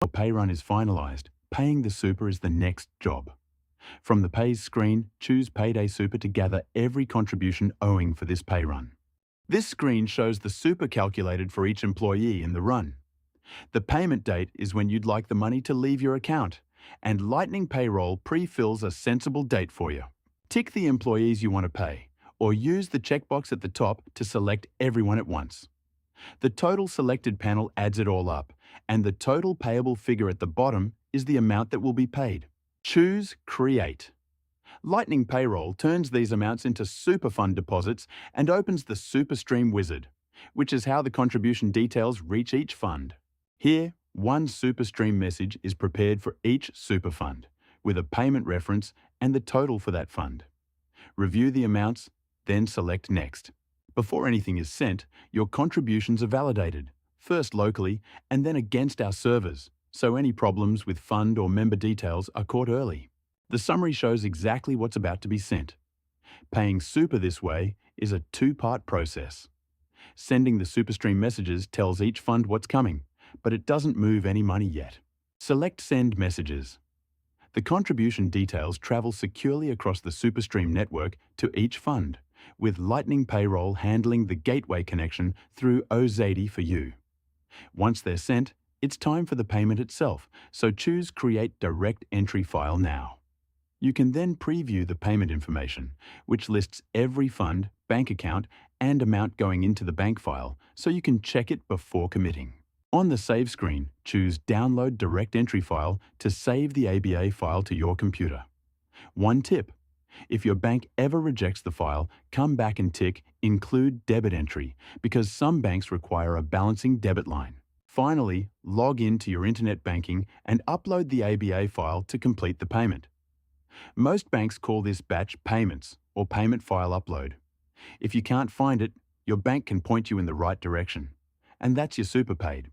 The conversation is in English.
Your pay run is finalized. Paying the super is the next job. From the Pays screen, choose Payday Super to gather every contribution owing for this pay run. This screen shows the super calculated for each employee in the run. The payment date is when you'd like the money to leave your account, and Lightning Payroll pre-fills a sensible date for you. Tick the employees you want to pay, or use the checkbox at the top to select everyone at once. The Total Selected panel adds it all up, and the total payable figure at the bottom is the amount that will be paid. Choose Create. Lightning Payroll turns these amounts into super fund deposits and opens the SuperStream wizard, which is how the contribution details reach each fund. Here, one SuperStream message is prepared for each super fund, with a payment reference and the total for that fund. Review the amounts, then select Next. Before anything is sent, your contributions are validated, first locally and then against our servers, so any problems with fund or member details are caught early. The summary shows exactly what's about to be sent. Paying super this way is a two-part process. Sending the SuperStream messages tells each fund what's coming, but it doesn't move any money yet. Select Send Messages. The contribution details travel securely across the SuperStream network to each fund, with Lightning Payroll handling the gateway connection through OZADI for you. Once they're sent, it's time for the payment itself, so choose Create Direct Entry File now. You can then preview the payment information, which lists every fund, bank account, and amount going into the bank file, so you can check it before committing. On the Save screen, choose Download Direct Entry File to save the ABA file to your computer. One tip: if your bank ever rejects the file, come back and tick Include Debit Entry, because some banks require a balancing debit line. Finally, log in to your internet banking and upload the ABA file to complete the payment. Most banks call this batch payments or payment file upload. If you can't find it, your bank can point you in the right direction. And that's your super paid.